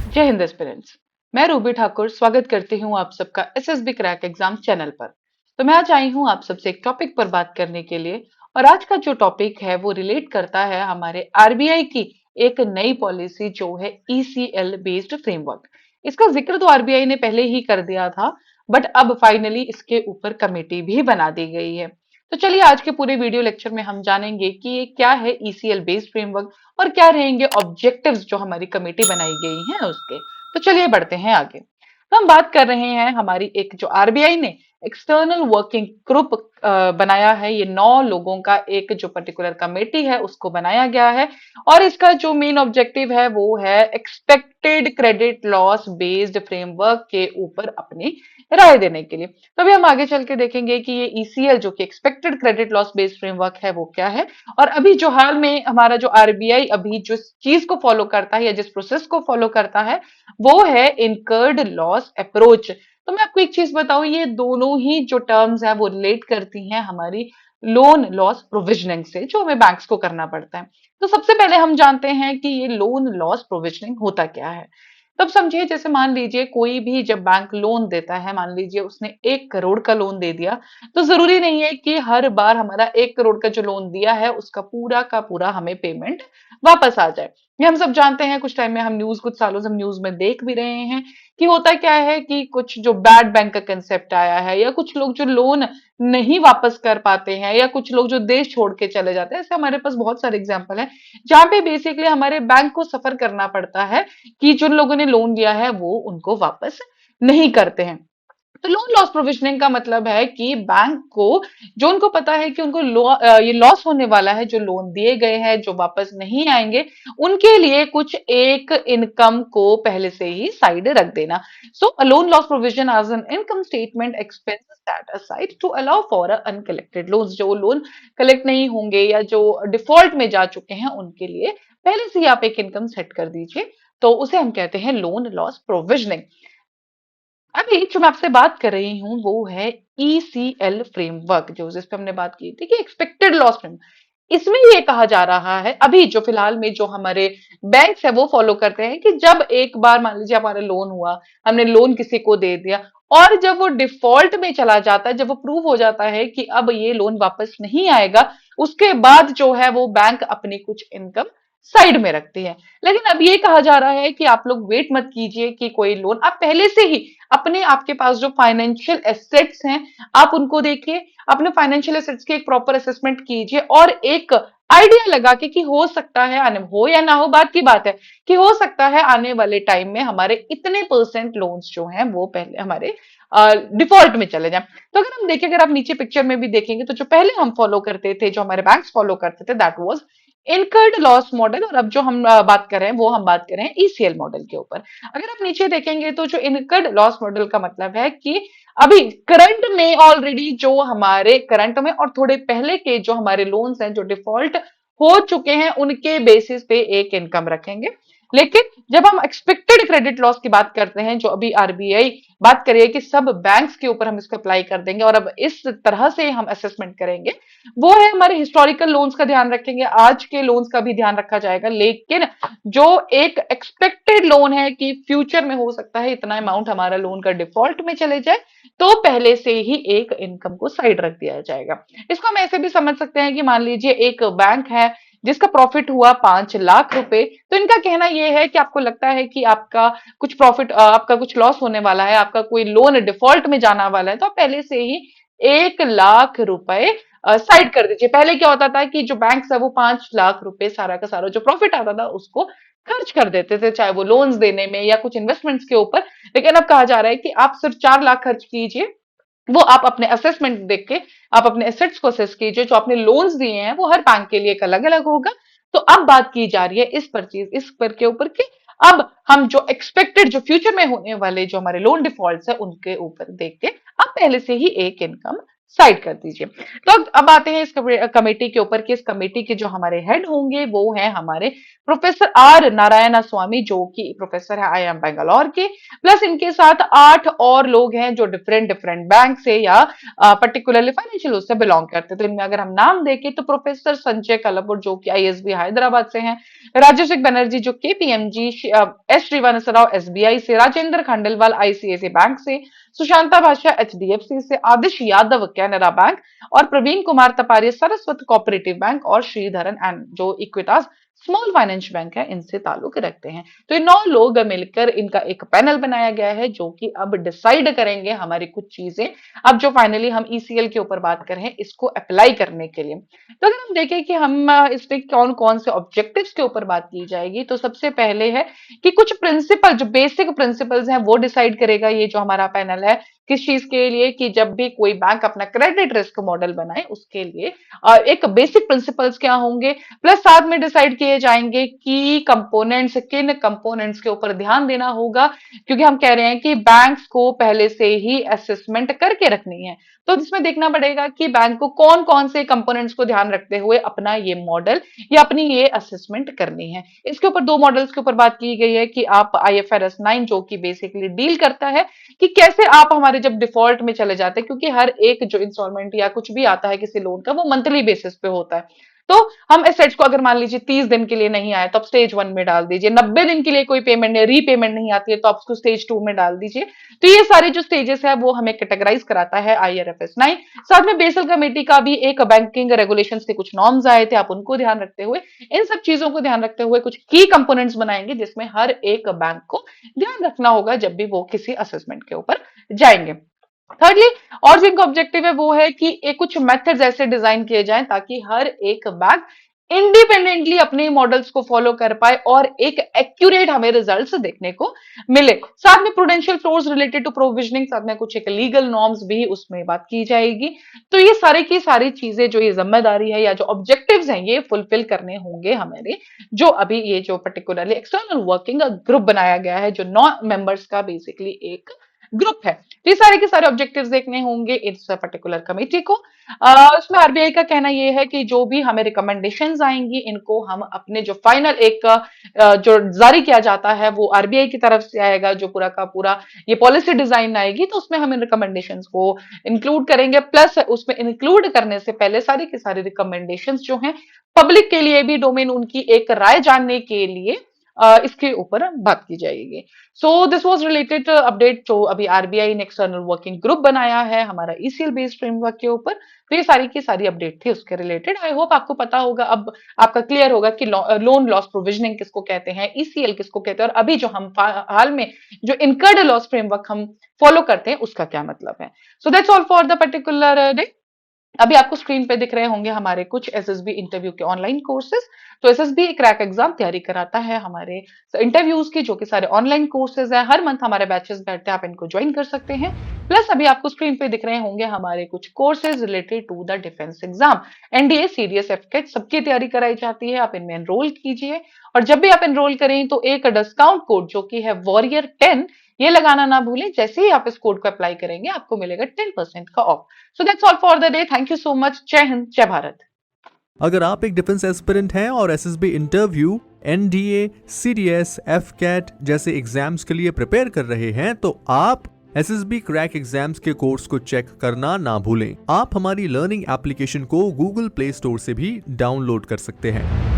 जय हिंद एस्पिरेंट्स। मैं रूबी ठाकुर स्वागत करती हूँ आप सबका एसएसबी क्रैक एग्जाम चैनल पर। तो मैं आज आई हूँ आप सबसे एक टॉपिक पर बात करने के लिए। और आज का जो टॉपिक है वो रिलेट करता है हमारे आरबीआई की एक नई पॉलिसी जो है ईसीएल बेस्ड फ्रेमवर्क। इसका जिक्र तो आरबीआई ने पहले ही कर दिया था, बट अब फाइनली इसके ऊपर कमेटी भी बना दी गई है। तो चलिए आज के पूरे वीडियो लेक्चर में हम जानेंगे कि ये क्या है ईसीएल बेस्ड फ्रेमवर्क और क्या रहेंगे ऑब्जेक्टिव्स जो हमारी कमेटी बनाई गई है उसके। तो चलिए बढ़ते हैं आगे। तो हम बात कर रहे हैं हमारी एक जो आरबीआई ने एक्सटर्नल वर्किंग ग्रुप बनाया है। ये 9 लोगों का एक जो पर्टिकुलर कमेटी है उसको बनाया गया है। और इसका जो मेन ऑब्जेक्टिव है वो है expected credit loss based framework के ऊपर अपनी राय देने के लिए। तो अभी हम आगे चल के देखेंगे कि ये ईसीएल जो कि expected credit loss based framework है वो क्या है। और अभी जो हाल में हमारा जो आरबीआई अभी जिस चीज को फॉलो करता है या जिस प्रोसेस को फॉलो करता है वो है इनकर्ड लॉस अप्रोच। तो मैं आपको एक चीज बताऊं, ये दोनों ही जो टर्म्स है वो रिलेट करती हैं हमारी लोन लॉस प्रोविजनिंग से जो हमें बैंक्स को करना पड़ता है। तो सबसे पहले हम जानते हैं कि ये लोन लॉस प्रोविजनिंग होता क्या है। तब समझिए, जैसे मान लीजिए कोई भी जब बैंक लोन देता है, मान लीजिए उसने 1 करोड़ का लोन दे दिया, तो जरूरी नहीं है कि हर बार हमारा 1 करोड़ का जो लोन दिया है उसका पूरा का पूरा हमें पेमेंट वापस आ जाए। ये हम सब जानते हैं, कुछ टाइम में हम न्यूज, कुछ सालों से हम न्यूज में देख भी रहे हैं कि होता क्या है कि कुछ जो बैड बैंक का कंसेप्ट आया है या कुछ लोग जो लोन नहीं वापस कर पाते हैं या कुछ लोग जो देश छोड़ के चले जाते हैं, ऐसे हमारे पास बहुत सारे एग्जाम्पल हैं जहां पे बेसिकली हमारे बैंक को सफर करना पड़ता है कि जिन लोगों ने लोन लिया है वो उनको वापस नहीं करते हैं। तो लोन लॉस प्रोविजनिंग का मतलब है कि बैंक को, जो उनको पता है कि उनको ये लॉस होने वाला है, जो लोन दिए गए हैं जो वापस नहीं आएंगे, उनके लिए कुछ एक इनकम को पहले से ही साइड रख देना। So a loan loss provision as an income statement expenses set aside to allow for uncollected loans. जो लोन कलेक्ट नहीं होंगे या जो डिफॉल्ट में जा चुके हैं उनके लिए पहले से ही आप एक इनकम सेट कर दीजिए। तो उसे हम कहते हैं लोन लॉस प्रोविजनिंग। अभी जो मैं आपसे बात कर रही हूँ वो है ईसीएल फ्रेमवर्क, जो जिस पे हमने बात की थी कि एक्सपेक्टेड लॉस फ्रेमवर्क। इसमें ये कहा जा रहा है अभी जो फिलहाल में जो हमारे बैंक्स है वो फॉलो करते हैं कि जब एक बार मान लीजिए हमारा लोन हुआ, हमने लोन किसी को दे दिया और जब वो डिफॉल्ट में चला जाता है, जब वो प्रूव हो जाता है कि अब ये लोन वापस नहीं आएगा, उसके बाद जो है वो बैंक अपनी कुछ इनकम साइड में रखती है। लेकिन अब ये कहा जा रहा है कि आप लोग वेट मत कीजिए कि कोई लोन, आप पहले से ही अपने, आपके पास जो फाइनेंशियल एसेट्स हैं आप उनको देखिए, अपने फाइनेंशियल एसेट्स की एक प्रॉपर असेसमेंट कीजिए और एक आइडिया लगा के कि हो सकता है आने, हो या ना हो बात की बात है, कि हो सकता है आने वाले टाइम में हमारे इतने परसेंट लोन्स जो हैं वो पहले हमारे डिफॉल्ट में चले जाएं। तो अगर हम देखें, अगर आप नीचे पिक्चर में भी देखेंगे तो जो पहले हम फॉलो करते थे, जो हमारे बैंक्स फॉलो करते थे, that was incurred loss model. और अब जो हम बात कर रहे हैं वो हम बात कर रहे हैं ईसीएल मॉडल के ऊपर। अगर आप नीचे देखेंगे तो जो इनकर्ड लॉस मॉडल का मतलब है कि अभी करंट में ऑलरेडी जो हमारे करंट में और थोड़े पहले के जो हमारे लोन्स हैं जो डिफॉल्ट हो चुके हैं उनके बेसिस पे एक इनकम रखेंगे। लेकिन जब हम एक्सपेक्टेड क्रेडिट लॉस की बात करते हैं, जो अभी आरबीआई बात करिए कि सब बैंक्स के ऊपर हम इसको अप्लाई कर देंगे और अब इस तरह से हम असेसमेंट करेंगे, वो है हमारे हिस्टोरिकल लोन्स का ध्यान रखेंगे, आज के लोन्स का भी ध्यान रखा जाएगा। लेकिन जो एक एक्सपेक्टेड लोन है कि फ्यूचर में हो सकता है इतना अमाउंट हमारा लोन का डिफॉल्ट में चले जाए, तो पहले से ही एक इनकम को साइड रख दिया जाएगा। इसको हम ऐसे भी समझ सकते हैं कि मान लीजिए एक बैंक है जिसका प्रॉफिट हुआ 5 लाख रुपए, तो इनका कहना यह है कि आपको लगता है कि आपका कुछ प्रॉफिट, आपका कुछ लॉस होने वाला है, आपका कोई लोन डिफॉल्ट में जाना वाला है, तो आप पहले से ही 1 लाख रुपए साइड कर दीजिए। पहले क्या होता था कि जो बैंक है वो 5 लाख रुपए सारा का सारा जो प्रॉफिट आता था उसको खर्च कर देते थे, चाहे वो लोन्स देने में या कुछ इन्वेस्टमेंट्स के ऊपर। लेकिन अब कहा जा रहा है कि आप सिर्फ 4 लाख खर्च कीजिए, वो आप अपने असेसमेंट देख के, आप अपने एसेट्स को असेस कीजिए, जो आपने लोन्स दिए हैं वो हर बैंक के लिए एक अलग अलग होगा। तो अब बात की जा रही है इस पर चीज, इस पर के ऊपर कि अब हम जो एक्सपेक्टेड, जो फ्यूचर में होने वाले जो हमारे लोन डिफॉल्ट्स है उनके ऊपर देख के आप पहले से ही एक इनकम साइड कर दीजिए। तो अब आते हैं इस कमेटी के ऊपर कि इस कमेटी के जो हमारे हेड होंगे वो हैं हमारे प्रोफेसर आर नारायण स्वामी, जो कि प्रोफेसर है IIM बेंगलोर के। प्लस इनके साथ 8 और लोग हैं जो डिफरेंट डिफरेंट बैंक से या पर्टिकुलरली फाइनेंशियल उससे बिलोंग करते हैं। तो इनमें अगर हम नाम देखें तो प्रोफेसर संजय कलपुर जो कि ISB हैदराबाद से हैं, राजेश बनर्जी जो KPMG, एस श्रीवानस राव SBI से, राजेंद्र खंडेलवाल ICICI बैंक से, सुशांता भाषा HDFC से, आदिश यादव कैनरा बैंक, और प्रवीण कुमार तपारिया सरस्वती कोऑपरेटिव बैंक, और श्रीधरन एंड जो इक्विटास स्मॉल फाइनेंस बैंक है इनसे ताल्लुक रखते हैं। तो ये 9 लोग मिलकर इनका एक पैनल बनाया गया है जो कि अब डिसाइड करेंगे हमारी कुछ चीजें, अब जो फाइनली हम ECL के ऊपर बात कर रहे हैं इसको अप्लाई करने के लिए। तो अगर हम देखें कि हम इसमें कौन कौन से ऑब्जेक्टिव्स के ऊपर बात की जाएगी, तो सबसे पहले है कि कुछ प्रिंसिपल, जो बेसिक प्रिंसिपल्स हैं वो डिसाइड करेगा ये जो हमारा पैनल है, किस चीज के लिए, कि जब भी कोई बैंक अपना क्रेडिट रिस्क मॉडल बनाए उसके लिए एक बेसिक प्रिंसिपल्स क्या होंगे। प्लस साथ में डिसाइड किए जाएंगे कि कंपोनेंट्स, किन कंपोनेंट्स के ऊपर ध्यान देना होगा, क्योंकि हम कह रहे हैं कि बैंक्स को पहले से ही असेसमेंट करके रखनी है। तो इसमें देखना पड़ेगा कि बैंक को कौन कौन से कंपोनेंट्स को ध्यान रखते हुए अपना ये मॉडल या अपनी ये असेसमेंट करनी है। इसके ऊपर 2 मॉडल्स के ऊपर बात की गई है कि आप IFRS 9 जो कि बेसिकली डील करता है कि कैसे आप हमारे जब डिफॉल्ट में चले जाते हैं, क्योंकि हर एक जो इंस्टॉलमेंट या कुछ भी आता है किसी लोन का वो मंथली बेसिस पे होता है। तो हम एसेट्स को अगर मान लीजिए 30 दिन के लिए नहीं आए तो आप स्टेज 1 में डाल दीजिए, 90 दिन के लिए कोई पेमेंट रीपेमेंट नहीं आती है तो आप उसको स्टेज 2 में डाल दीजिए। तो ये सारे जो स्टेजेस है वो हमें कैटेगराइज कराता है IRFS 9। साथ में बेसल कमेटी का भी एक बैंकिंग रेगुलेशन के कुछ नॉर्म्स आए थे, आप उनको ध्यान रखते हुए, इन सब चीजों को ध्यान रखते हुए कुछ की कंपोनेंट्स बनाएंगे जिसमें हर एक बैंक को ध्यान रखना होगा जब भी वो किसी असेसमेंट के ऊपर जाएंगे। थर्डली, और जिनका ऑब्जेक्टिव है वो है कि एक कुछ मेथड्स ऐसे डिजाइन किए जाएं ताकि हर एक बैंक इंडिपेंडेंटली अपने मॉडल्स को फॉलो कर पाए और एक एक्यूरेट हमें रिजल्ट्स देखने को मिले। साथ में prudential floors related to provisioning, साथ में कुछ एक लीगल नॉर्म्स भी उसमें बात की जाएगी। तो ये सारी की सारी चीजें, जो ये जिम्मेदारी है या जो ऑब्जेक्टिव्स हैं, ये फुलफिल करने होंगे हमारे, जो अभी ये जो पर्टिकुलरली एक्सटर्नल वर्किंग ग्रुप बनाया गया है, जो 9 मेंबर्स का बेसिकली एक ग्रुप है। तो ये सारे के सारे ऑब्जेक्टिव्स देखने होंगे इस पर्टिकुलर कमेटी को। इसमें RBI का कहना यह है कि जो भी हमें रिकमेंडेशंस आएंगी इनको हम अपने जो फाइनल एक जो जारी किया जाता है वो RBI की तरफ से आएगा, जो पूरा का पूरा ये पॉलिसी डिजाइन आएगी तो उसमें हम इन रिकमेंडेशंस को इंक्लूड करेंगे। प्लस उसमें इंक्लूड करने से पहले सारी की सारी रिकमेंडेशंस जो हैं पब्लिक के लिए भी डोमेन उनकी एक राय जानने के लिए इसके ऊपर बात की जाएगी। So this was related update जो अभी RBI ने एक्सटर्नल वर्किंग ग्रुप बनाया है हमारा ECL बेस्ड फ्रेमवर्क के ऊपर। तो ये सारी की सारी अपडेट थी उसके रिलेटेड। आई होप आपको पता होगा, अब आपका क्लियर होगा कि लोन लॉस प्रोविजनिंग किसको कहते हैं, ECL किसको कहते हैं, और अभी जो हम हाल में जो इनकर्ड लॉस फ्रेमवर्क हम फॉलो करते हैं उसका क्या मतलब है। So that's all for the particular day. अभी आपको स्क्रीन पे दिख रहे होंगे हमारे कुछ SSB इंटरव्यू के ऑनलाइन कोर्सेज। तो SSB क्रैक एग्जाम तैयारी कराता है हमारे इंटरव्यूज की, जो कि सारे ऑनलाइन कोर्सेज है। हर मंथ हमारे बैचेस बैठते हैं, आप इनको ज्वाइन कर सकते हैं। प्लस अभी आपको स्क्रीन पे दिख रहे होंगे हमारे कुछ courses related to the defence exam, NDA CDS FCAT सबकी तैयारी कराई जाती है। आप इनमें एनरोल कीजिए, और जब भी आप एनरोल करें तो एक डिस्काउंट कोड जो कि है Warrior10 ये लगाना ना भूलें। जैसे ही आप इस कोड को अप्लाई करेंगे आपको मिलेगा 10% का of. So that's all for the day. Thank you so much. जय हिंद, जय भारत। अगर आप एक डिफेंस एस्पिरेंट हैं और SSB interview, NDA, CDS, FCAT जैसे एग्जाम्स के लिए प्रिपेयर कर रहे हैं तो आप SSB क्रैक एग्जाम्स के कोर्स को चेक करना ना भूलें। आप हमारी लर्निंग एप्लीकेशन को Google प्ले स्टोर से भी डाउनलोड कर सकते हैं।